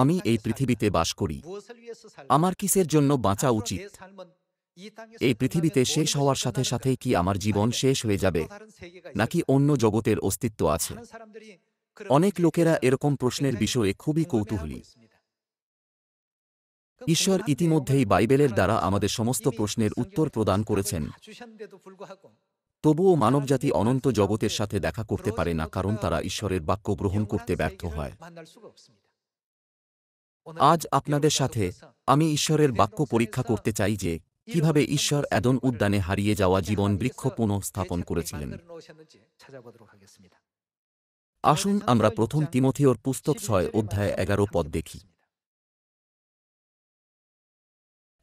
আমি এই পৃথিবীতে বাস করি? আমার কিসের জন্য বাঁচা উচিত? এই পৃথিবীতে শেষ হওয়ার সাথে সাথেই কি আমার জীবন শেষ হয়ে যাবে, নাকি অন্য জগতের অস্তিত্ব আছে? অনেক লোকেরা এরকম প্রশ্নের বিষয়ে খুবই কৌতূহলী। ঈশ্বর ইতিমধ্যেই বাইবেলের দ্বারা আমাদের সমস্ত প্রশ্নের উত্তর প্রদান করেছেন। তবুও মানবজাতি অনন্ত জগতের সাথে দেখা করতে পারে না, কারণ তারা ঈশ্বরের বাক্য গ্রহণ করতে ব্যর্থ হয়। আজ আপনাদের সাথে আমি ঈশ্বরের বাক্য পরীক্ষা করতে চাই যে কিভাবে ঈশ্বর এদন উদ্যানে হারিয়ে যাওয়া জীবন বৃক্ষ পুনঃ স্থাপন করেছিলেন। আসুন আমরা প্রথম তিমথিয়র পুস্তক 6 অধ্যায় 11 পদ দেখি।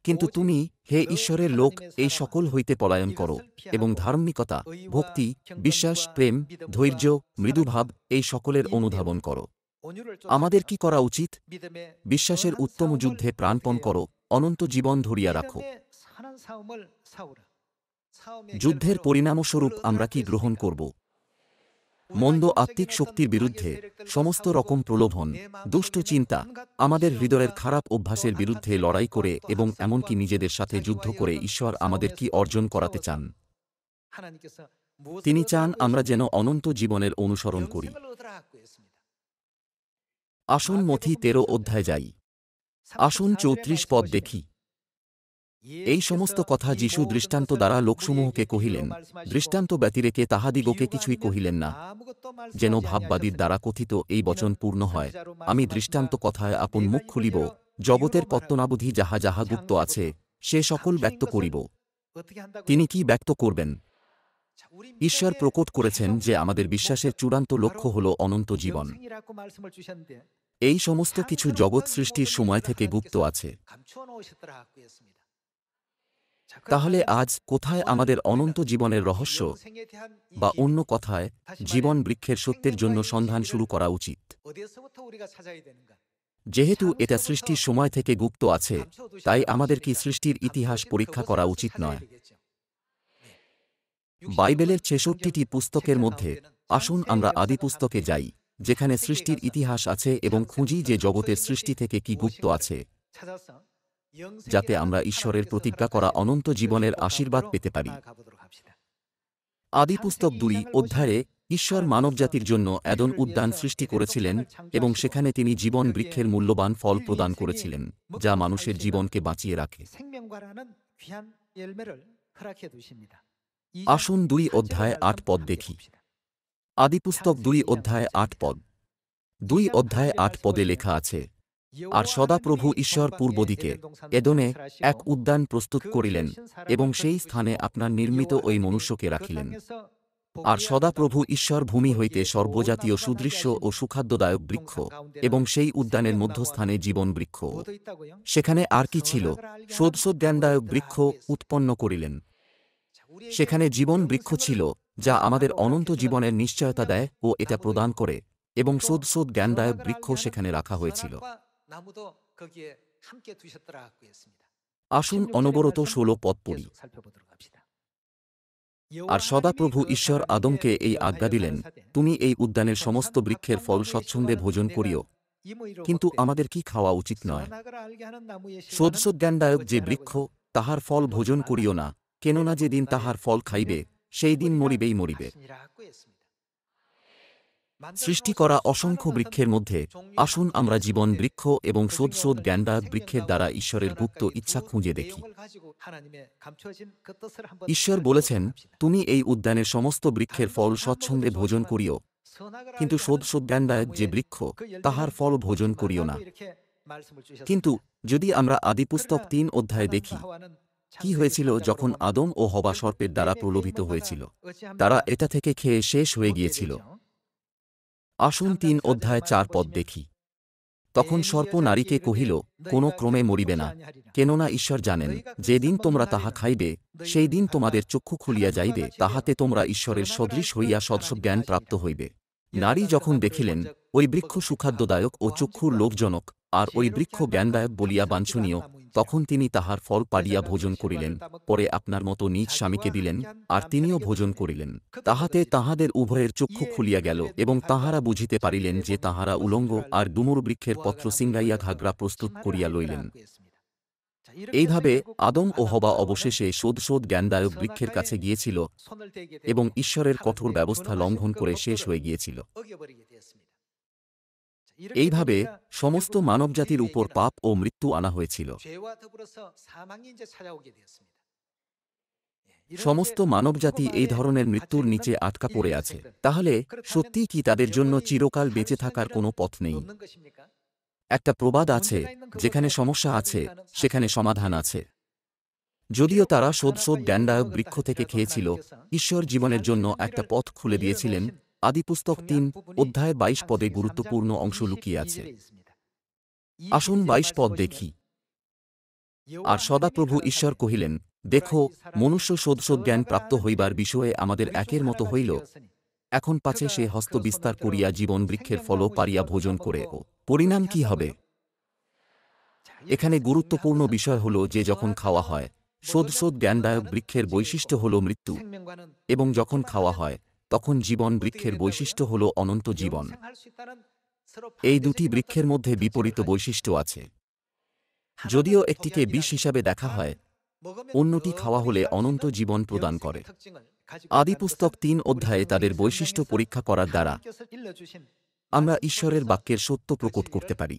কিন্তু তুমি, হে ঈশ্বরের লোক, এই সকল হইতে পলায়ন করো এবং ধার্মিকতা, ভক্তি, বিশ্বাস, প্রেম, ধৈর্য, মৃদুভাব এই সকলের অনুধাবন করো। আমাদের কি করা উচিত? বিশ্বাসের উত্তম যুদ্ধে প্রাণপণ করো, অনন্ত জীবন ধরিয়া রাখো। যুদ্ধের পরিণামস্বরূপ আমরা কি গ্রহণ করব? মন্দ আত্মিক শক্তির বিরুদ্ধে, সমস্ত রকম প্রলোভন, দুষ্ট চিন্তা, আমাদের হৃদয়ের খারাপ অভ্যাসের বিরুদ্ধে লড়াই করে এবং এমনকি নিজেদের সাথে যুদ্ধ করে ঈশ্বর আমাদের কি অর্জন করাতে চান? তিনি চান আমরা যেন অনন্ত জীবনের অনুসরণ করি। আসুন মথি 13 অধ্যায় যাই। আসুন 34 পদ দেখি। এই সমস্ত কথা যীশু দৃষ্টান্ত দ্বারা লোকসমূহকে কহিলেন, দৃষ্টান্ত ব্যতিরেকে তাহাদিগকে কিছুই কহিলেন না, যেন ভাববাদীর দ্বারা কথিত এই বচন পূর্ণ হয়, আমি দৃষ্টান্ত কথায় আপন মুখ খুলিব, জগতের পত্তনাবধি যাহা যাহা গুপ্ত আছে সে সকল ব্যক্ত করিব। তিনি কি ব্যক্ত করবেন? ঈশ্বর প্রকট করেছেন যে আমাদের বিশ্বাসের চূড়ান্ত লক্ষ্য হল অনন্ত জীবন। এই সমস্ত কিছু জগৎ সৃষ্টির সময় থেকে গুপ্ত আছে। তাহলে আজ কোথায় আমাদের অনন্ত জীবনের রহস্য, বা অন্য কথায় জীবন বৃক্ষের সত্যের জন্য সন্ধান শুরু করা উচিত? যেহেতু এটা সৃষ্টির সময় থেকে গুপ্ত আছে, তাই আমাদের কি সৃষ্টির ইতিহাস পরীক্ষা করা উচিত নয়? বাইবেলের 66টি পুস্তকের মধ্যে আসুন আমরা আদি পুস্তকে যাই, যেখানে সৃষ্টির ইতিহাস আছে, এবং খুঁজি যে জগতের সৃষ্টি থেকে কি গুপ্ত আছে, যাতে আমরা ঈশ্বরের প্রতিজ্ঞা করা অনন্ত জীবনের আশীর্বাদ পেতে পারি। আদি পুস্তক 2 অধ্যায়ে ঈশ্বর মানবজাতির জন্য এদন উদ্যান সৃষ্টি করেছিলেন এবং সেখানে তিনি জীবন বৃক্ষের মূল্যবান ফল প্রদান করেছিলেন, যা মানুষের জীবনকে বাঁচিয়ে রাখে। আসুন 2 অধ্যায় 8 পদ দেখি। আদিপুস্তক 2 অধ্যায় 8 পদ। 2 অধ্যায় 8 পদে লেখা আছে, আর সদাপ্রভু ঈশ্বর পূর্বদিকে এদনে এক উদ্যান প্রস্তুত করিলেন এবং সেই স্থানে আপনার নির্মিত ওই মনুষ্যকে রাখিলেন। আর সদাপ্রভু ঈশ্বর ভূমি হইতে সর্বজাতীয় সুদৃশ্য ও সুখাদ্যদায়ক বৃক্ষ এবং সেই উদ্যানের মধ্যস্থানে জীবন বৃক্ষ, সেখানে আর কি ছিল, সোদসোজ্ঞানদায়ক বৃক্ষ উৎপন্ন করিলেন। সেখানে জীবন বৃক্ষ ছিল, যা আমাদের অনন্ত জীবনের নিশ্চয়তা দেয় ও এটা প্রদান করে, এবং সোদসোজ্ঞানদায়ক বৃক্ষ সেখানে রাখা হয়েছিল। আসুন অনবরত 16 পদ পড়ি। আর সদাপ্রভু ঈশ্বর আদমকে এই আজ্ঞা দিলেন, তুমি এই উদ্যানের সমস্ত বৃক্ষের ফল স্বচ্ছন্দে ভোজন করিও, কিন্তু আমাদের কি খাওয়া উচিত নয়? সোদসোজ্ঞানদায়ক যে বৃক্ষ, তাহার ফল ভোজন করিও না, কেননা যেদিন তাহার ফল খাইবে সেই দিন মরিবেই মরিবে। সৃষ্টি করা অসংখ্য বৃক্ষের মধ্যে আসুন আমরা জীবন বৃক্ষ এবং সোদসোজ্ঞানদায়ক বৃক্ষের দ্বারা ঈশ্বরের গুপ্ত ইচ্ছা খুঁজে দেখি। ঈশ্বর বলেছেন, তুমি এই উদ্যানের সমস্ত বৃক্ষের ফল স্বচ্ছন্দে ভোজন করিও, কিন্তু সোদসোজ্ঞানদায়ক যে বৃক্ষ, তাহার ফল ভোজন করিও না। কিন্তু যদি আমরা আদিপুস্তক 3 অধ্যায়ে দেখি, কি হয়েছিল যখন আদম ও হবা সর্পের দ্বারা প্রলোভিত হয়েছিল? তারা এটা থেকে খেয়ে শেষ হয়ে গিয়েছিল। আসুন 3 অধ্যায় 4 পদ দেখি। তখন সর্প নারীকে কহিল, কোন ক্রমে মরিবে না, কেননা ঈশ্বর জানেন, যেদিন তোমরা তাহা খাইবে সেই দিন তোমাদের চক্ষু খুলিয়া যাইবে, তাহাতে তোমরা ঈশ্বরের সদৃশ হইয়া সদজ্ঞান প্রাপ্ত হইবে। নারী যখন দেখিলেন ওই বৃক্ষ সুখাদ্যদায়ক ও চক্ষুর লোভজনক, আর ওই বৃক্ষ জ্ঞানদায়ক বলিয়া বাঞ্ছনীয়, তখন তিনি তাহার ফল পাড়িয়া ভোজন করিলেন, পরে আপনার মতো নিজ স্বামীকে দিলেন, আর তিনিও ভোজন করিলেন। তাহাতে তাহাদের উভয়ের চক্ষু খুলিয়া গেল, এবং তাহারা বুঝিতে পারিলেন যে তাহারা উলঙ্গ, আর ডুমুর বৃক্ষের পত্র সিঙ্গাইয়া ঘাগরা প্রস্তুত করিয়া লইলেন। এইভাবে আদম ও হবা অবশেষে শোধ জ্ঞানদায়ক বৃক্ষের কাছে গিয়েছিল, এবং ঈশ্বরের কঠোর ব্যবস্থা লঙ্ঘন করে শেষ হয়ে গিয়েছিল। এইভাবে সমস্ত মানবজাতির উপর পাপ ও মৃত্যু আনা হয়েছিল। সমস্ত মানবজাতি এই ধরনের মৃত্যুর নিচে আটকা পড়ে আছে। তাহলে সত্যিই কি তাদের জন্য চিরকাল বেঁচে থাকার কোনো পথ নেই? একটা প্রবাদ আছে, যেখানে সমস্যা আছে সেখানে সমাধান আছে। যদিও তারা শোধ জ্ঞানদায়ক বৃক্ষ থেকে খেয়েছিল, ঈশ্বর জীবনের জন্য একটা পথ খুলে দিয়েছিলেন। আদিপুস্তক ৩ অধ্যায় ২২ পদে গুরুত্বপূর্ণ অংশ লুকিয়ে আছে। আসুন ২২ পদ দেখি। আর সদাপ্রভু ঈশ্বর কহিলেন, দেখো, মনুষ্য শোধ জ্ঞান প্রাপ্ত হইবার বিষয়ে আমাদের একের মতো হইল। এখন পাছে সে হস্ত বিস্তার করিয়া জীবন বৃক্ষের ফলও পারিয়া ভোজন করে, ও পরিণাম কি হবে? এখানে গুরুত্বপূর্ণ বিষয় হল যে যখন খাওয়া হয়, শোধ জ্ঞানদায়ক বৃক্ষের বৈশিষ্ট্য হল মৃত্যু, এবং যখন খাওয়া হয় তখন জীবন বৃক্ষের বৈশিষ্ট্য হল অনন্ত জীবন। এই দুটি বৃক্ষের মধ্যে বিপরীত বৈশিষ্ট্য আছে। যদিও একটিকে বিষ হিসাবে দেখা হয়, অন্যটি খাওয়া হলে অনন্ত জীবন প্রদান করে। আদিপুস্তক ৩ অধ্যায়ে তাদের বৈশিষ্ট্য পরীক্ষা করার দ্বারা আমরা ঈশ্বরের বাক্যের সত্য প্রকট করতে পারি।